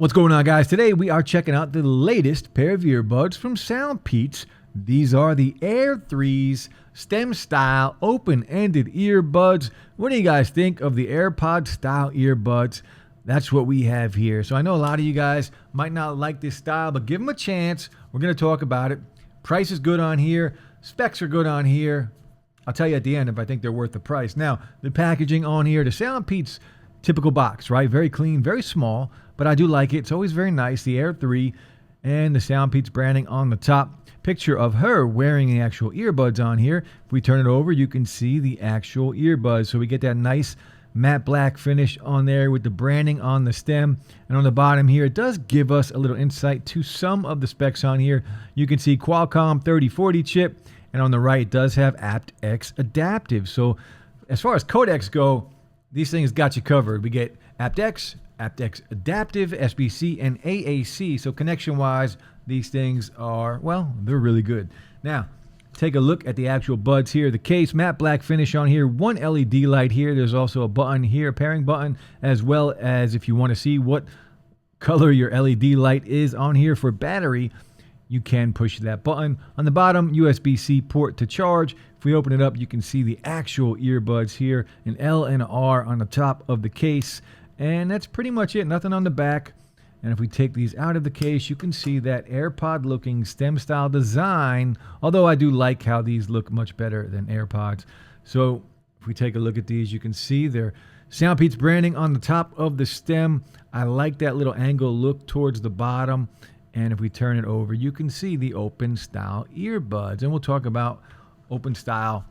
What's going on, guys? Today we are checking out the latest pair of earbuds from SoundPEATS. These are the Air 3s stem style open-ended earbuds. What do you guys think of the AirPod style earbuds? That's what we have here. So I know a lot of you guys might not like this style, but give them a chance. We're going to talk about it. Price is good on here. Specs are good on here. I'll tell you at the end if I think they're worth the price. Now, the packaging on here, the SoundPEATS typical box, right? Very clean, very small, but I do like it. It's always very nice. The Air 3 and the SoundPEATS branding on the top. Picture of her wearing the actual earbuds on here. If we turn it over, you can see the actual earbuds. So we get that nice matte black finish on there with the branding on the stem. And on the bottom here, it does give us a little insight to some of the specs on here. You can see Qualcomm 3040 chip. And on the right, it does have aptX adaptive. So as far as codecs go, these things got you covered. We get aptX, aptX adaptive, SBC, and AAC. So connection-wise, these things are, well, they're really good. Now, take a look at the actual buds here. The case, matte black finish on here, one LED light here. There's also a button here, a pairing button, as well as if you want to see what color your LED light is on here for battery, you can push that button. On the bottom, USB-C port to charge. If we open it up, you can see the actual earbuds here, an L and an R on the top of the case. And that's pretty much it, nothing on the back. And if we take these out of the case, you can see that AirPod looking stem style design, although I do like how these look much better than AirPods. So if we take a look at these, you can see their SoundPEATS branding on the top of the stem. I like that little angle look towards the bottom. And if we turn it over, you can see the open style earbuds. And we'll talk about open style.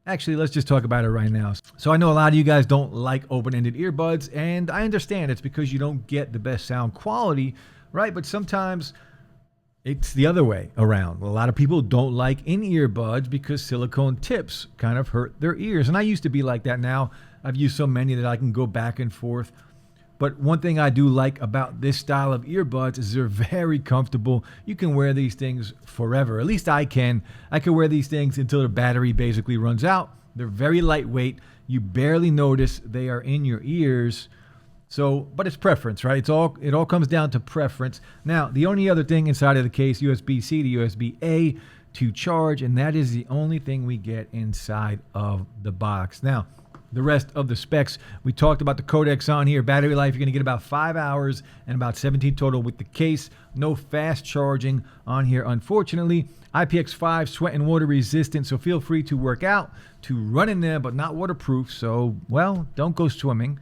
Actually, let's just talk about it right now. So I know a lot of you guys don't like open-ended earbuds, and I understand it's because you don't get the best sound quality, right? But sometimes it's the other way around. A lot of people don't like in-ear buds because silicone tips kind of hurt their ears. And I used to be like that. Now I've used so many that I can go back and forth. But one thing I do like about this style of earbuds is they're very comfortable. You can wear these things forever. At least I can. I can wear these things until the battery basically runs out. They're very lightweight. You barely notice they are in your ears. So, but it's preference, right? It all comes down to preference. Now, the only other thing inside of the case, USB-C to USB-A to charge, and that is the only thing we get inside of the box. Now, the rest of the specs, we talked about the codecs on here. Battery life, you're going to get about 5 hours and about 17 total with the case. No fast charging on here, unfortunately. IPX5 sweat and water resistant, so feel free to work out, to run in them, but not waterproof. So, well, don't go swimming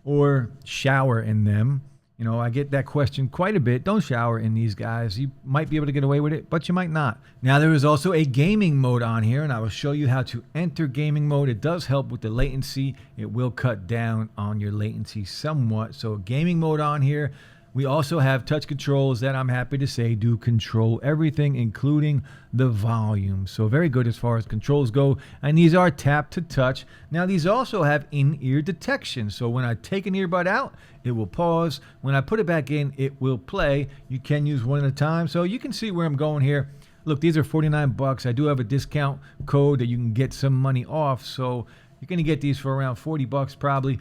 or shower in them. You know, I get that question quite a bit. Don't shower in these guys. You might be able to get away with it, but you might not. Now, there is also a gaming mode on here, and I will show you how to enter gaming mode. It does help with the latency. It will cut down on your latency somewhat. So gaming mode on here. We also have touch controls that I'm happy to say do control everything, including the volume. So very good as far as controls go. And these are tap to touch. Now these also have in-ear detection. So when I take an earbud out, it will pause. When I put it back in, it will play. You can use one at a time. So you can see where I'm going here. Look, these are 49 bucks. I do have a discount code that you can get some money off. So you're going to get these for around 40 bucks probably.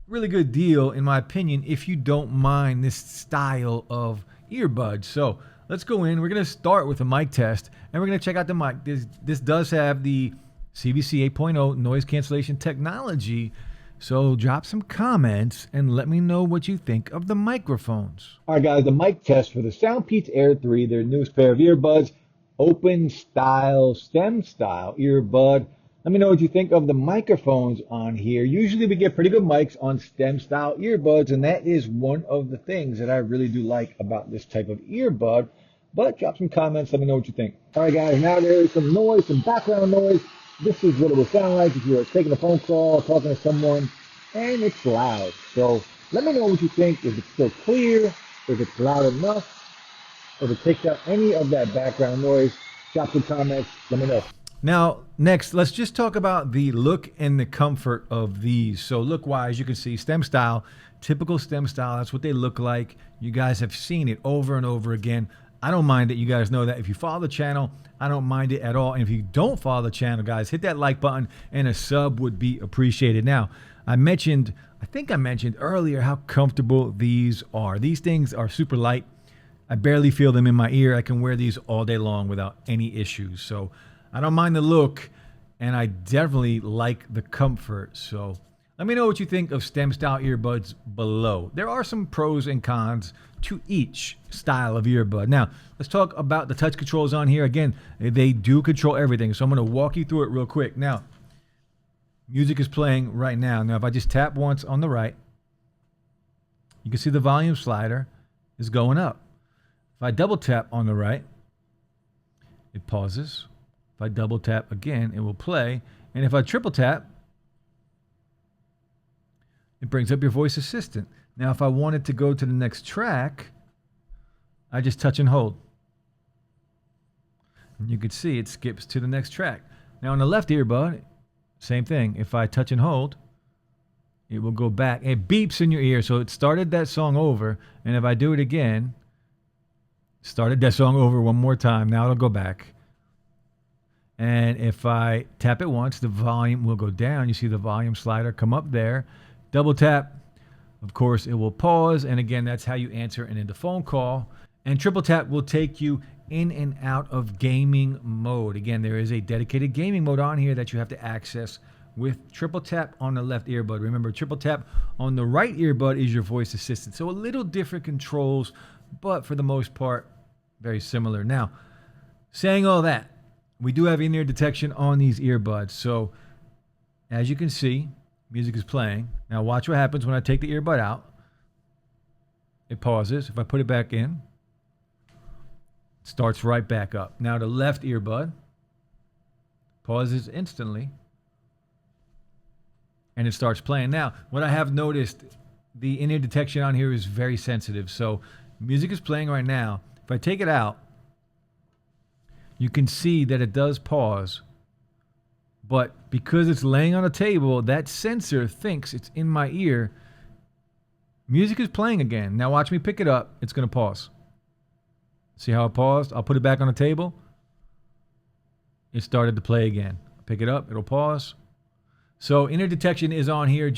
Really good deal, in my opinion, if you don't mind this style of earbuds. So let's go in. We're going to start with a mic test, and we're going to check out the mic. This does have the CVC 8.0 noise cancellation technology. So drop some comments and let me know what you think of the microphones. All right, guys, the mic test for the SoundPEATS Air 3, their newest pair of earbuds, open style, stem style earbud. Let me know what you think of the microphones on here. Usually we get pretty good mics on stem style earbuds, and that is one of the things that I really do like about this type of earbud. But drop some comments, let me know what you think. All right, guys, now there is some noise, some background noise. This is what it would sound like if you were taking a phone call, talking to someone, and it's loud. So let me know what you think, if it's still clear, if it's loud enough, if it takes out any of that background noise. Drop some comments, let me know. Now, next, let's just talk about the look and the comfort of these. So look-wise, you can see stem style, typical stem style. That's what they look like. You guys have seen it over and over again. I don't mind it. You guys know that. If you follow the channel, I don't mind it at all. And if you don't follow the channel, guys, hit that like button and a sub would be appreciated. Now, I think I mentioned earlier how comfortable these are. These things are super light. I barely feel them in my ear. I can wear these all day long without any issues. So I don't mind the look, and I definitely like the comfort. So let me know what you think of stem style earbuds below. There are some pros and cons to each style of earbud. Now, let's talk about the touch controls on here. Again, they do control everything. So I'm going to walk you through it real quick. Now, music is playing right now. Now, if I just tap once on the right, you can see the volume slider is going up. If I double tap on the right, it pauses. If I double tap again, it will play. And if I triple tap, it brings up your voice assistant. Now, if I wanted to go to the next track, I just touch and hold. And you can see it skips to the next track. Now, on the left earbud, same thing. If I touch and hold, it will go back. It beeps in your ear. So it started that song over. And if I do it again, started that song over one more time. Now it'll go back. And if I tap it once, the volume will go down. You see the volume slider come up there. Double tap. Of course, it will pause. And again, that's how you answer an into phone call. And triple tap will take you in and out of gaming mode. Again, there is a dedicated gaming mode on here that you have to access with triple tap on the left earbud. Remember, triple tap on the right earbud is your voice assistant. So a little different controls, but for the most part, very similar. Now, saying all that, we do have in-ear detection on these earbuds. So as you can see, music is playing. Now watch what happens when I take the earbud out. It pauses. If I put it back in, it starts right back up. Now the left earbud pauses instantly, and it starts playing. Now, what I have noticed, the in-ear detection on here is very sensitive. So music is playing right now. If I take it out, you can see that it does pause. But because it's laying on a table, that sensor thinks it's in my ear. Music is playing again. Now watch me pick it up. It's going to pause. See how it paused? I'll put it back on the table. It started to play again. Pick it up. It'll pause. So in-ear detection is on here.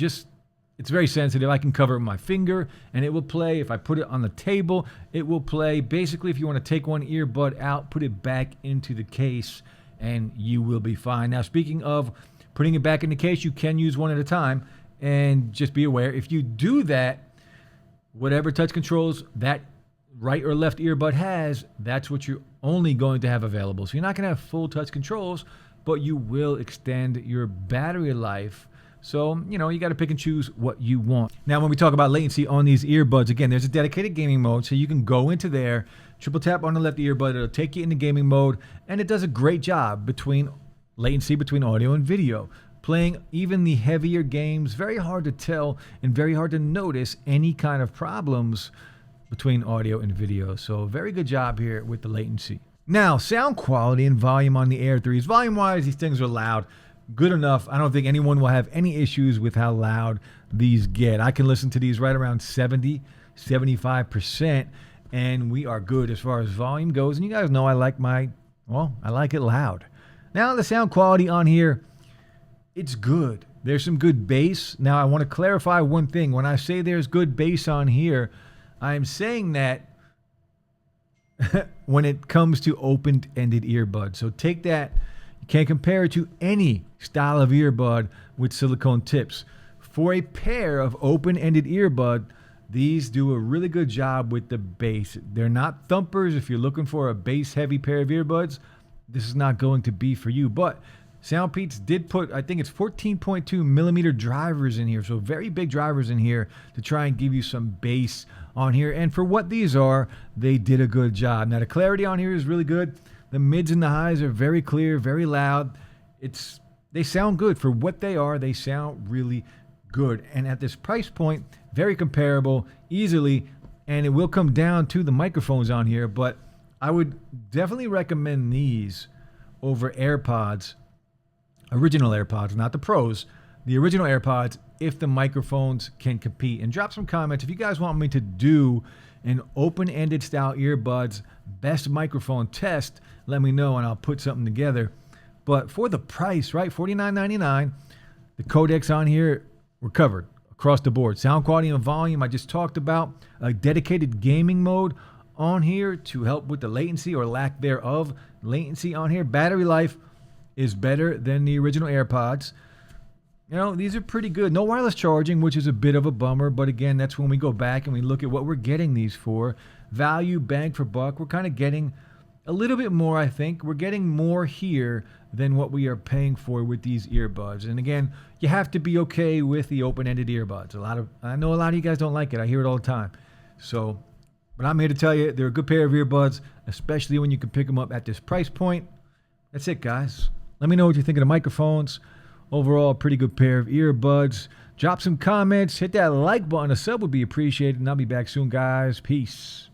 It's very sensitive. I can cover it with my finger and it will play. If I put it on the table, it will play. Basically, if you want to take one earbud out, put it back into the case and you will be fine. Now, speaking of putting it back in the case, you can use one at a time. And just be aware, if you do that, whatever touch controls that right or left earbud has, that's what you're only going to have available. So you're not going to have full touch controls, but you will extend your battery life. So, you got to pick and choose what you want. Now, when we talk about latency on these earbuds, again, there's a dedicated gaming mode. So you can go into there, triple tap on the left earbud. It'll take you into gaming mode. And it does a great job between latency between audio and video. Playing even the heavier games, very hard to tell and very hard to notice any kind of problems between audio and video. So very good job here with the latency. Now, sound quality and volume on the Air 3s. Volume-wise, these things are loud. Good enough. I don't think anyone will have any issues with how loud these get. I can listen to these right around 70, 75%, and we are good as far as volume goes. And you guys know I like it loud. Now, the sound quality on here, it's good. There's some good bass. Now, I want to clarify one thing. When I say there's good bass on here, I'm saying that when it comes to open-ended earbuds. So take that. You can't compare it to any style of earbud with silicone tips. For a pair of open-ended earbud, these do a really good job with the bass. They're not thumpers. If you're looking for a bass-heavy pair of earbuds, this is not going to be for you. But SoundPEATS did put, I think it's 14.2 millimeter drivers in here. So very big drivers in here to try and give you some bass on here. And for what these are, they did a good job. Now the clarity on here is really good. The mids and the highs are very clear, very loud. They sound good. For what they are, they sound really good. And at this price point, very comparable, easily. And it will come down to the microphones on here. But I would definitely recommend these over AirPods. Original AirPods, not the Pros, the original AirPods, if the microphones can compete. And drop some comments if you guys want me to do an open-ended style earbuds best microphone test, let me know and I'll put something together. But for the price, right, $49.99, the codecs on here were covered across the board. Sound quality and volume, I just talked about. A dedicated gaming mode on here to help with the latency or lack thereof latency on here. Battery life is better than the original AirPods. You know, these are pretty good. No wireless charging, which is a bit of a bummer. But again, that's when we go back and we look at what we're getting these for. Value, bang for buck. We're kind of getting a little bit more, I think. We're getting more here than what we are paying for with these earbuds. And again, you have to be okay with the open-ended earbuds. I know a lot of you guys don't like it. I hear it all the time. So, but I'm here to tell you they're a good pair of earbuds, especially when you can pick them up at this price point. That's it, guys. Let me know what you think of the microphones. Overall, a pretty good pair of earbuds. Drop some comments. Hit that like button. A sub would be appreciated. And I'll be back soon, guys. Peace.